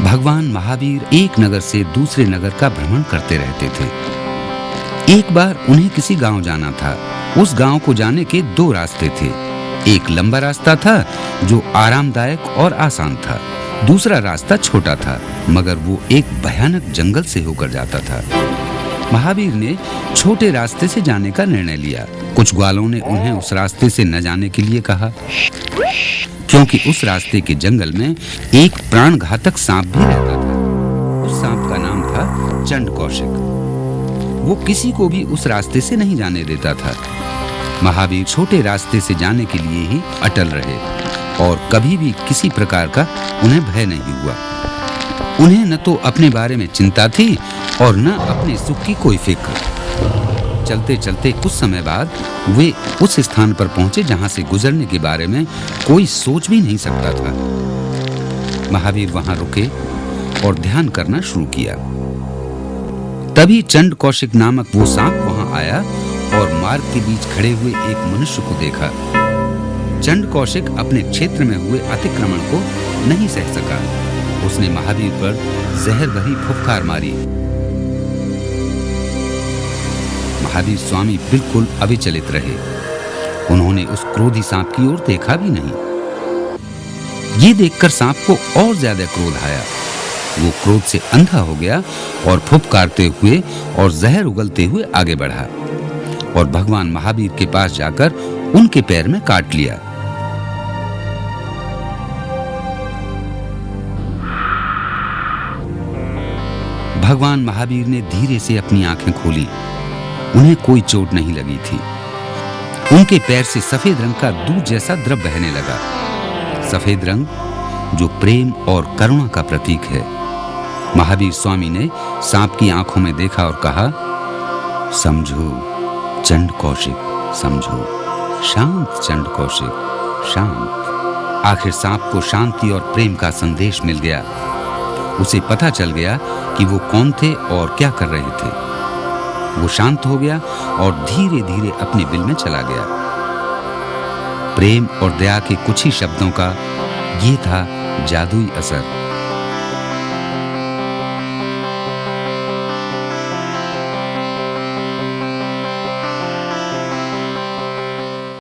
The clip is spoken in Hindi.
भगवान महावीर एक नगर से दूसरे नगर का भ्रमण करते रहते थे। एक बार उन्हें किसी गांव जाना था। उस गांव को जाने के दो रास्ते थे। एक लंबा रास्ता था जो आरामदायक और आसान था। दूसरा रास्ता छोटा था मगर वो एक भयानक जंगल से होकर जाता था। महावीर ने छोटे रास्ते से जाने का निर्णय लिया। कुछ ग्वालों ने उन्हें उस रास्ते से न जाने के लिए कहा, क्योंकि उस रास्ते के जंगल में एक प्राणघातक सांप भी रहता था। उस सांप का नाम था चंड कौशिक। वो किसी को भी उस रास्ते से नहीं जाने देता था। महावीर छोटे रास्ते से जाने के लिए ही अटल रहे और कभी भी किसी प्रकार का उन्हें भय नहीं हुआ। उन्हें न तो अपने बारे में चिंता थी और न अपने सुख की कोई फिक्र। चलते चलते कुछ समय बाद वे उस स्थान पर पहुंचे जहां से गुजरने के बारे में कोई सोच भी नहीं सकता था। महावीर वहां रुके और ध्यान करना शुरू किया। तभी चंड कौशिक नामक वो सांप वहां आया और मार्ग के बीच खड़े हुए एक मनुष्य को देखा। चंड कौशिक अपने क्षेत्र में हुए अतिक्रमण को नहीं सह सका। उसने महावीर पर जहर भरी फुफकार मारी। महावीर स्वामी बिल्कुल अविचलित रहे। उन्होंने उस क्रोधी सांप की ओर देखा भी नहीं। ये देखकर सांप को और ज्यादा क्रोध आया। वो क्रोध से अंधा हो गया और फुफकारते हुए और जहर उगलते हुए आगे बढ़ा और भगवान महावीर के पास जाकर उनके पैर में काट लिया। भगवान महावीर ने धीरे से अपनी आंखें खोली। उन्हें कोई चोट नहीं लगी थी। उनके पैर से सफेद रंग का दूध जैसा द्रव बहने लगा। सफेद रंग जो प्रेम और करुणा का प्रतीक है। महावीर स्वामी ने सांप की आंखों में देखा और कहा, समझो चंड कौशिक, समझो, शांत चंड कौशिक, शांत। आखिर सांप को शांति और प्रेम का संदेश मिल गया। उसे पता चल गया कि वो कौन थे और क्या कर रहे थे। वो शांत हो गया और धीरे धीरे अपने बिल में चला गया। प्रेम और दया के कुछ ही शब्दों का ये था जादुई असर।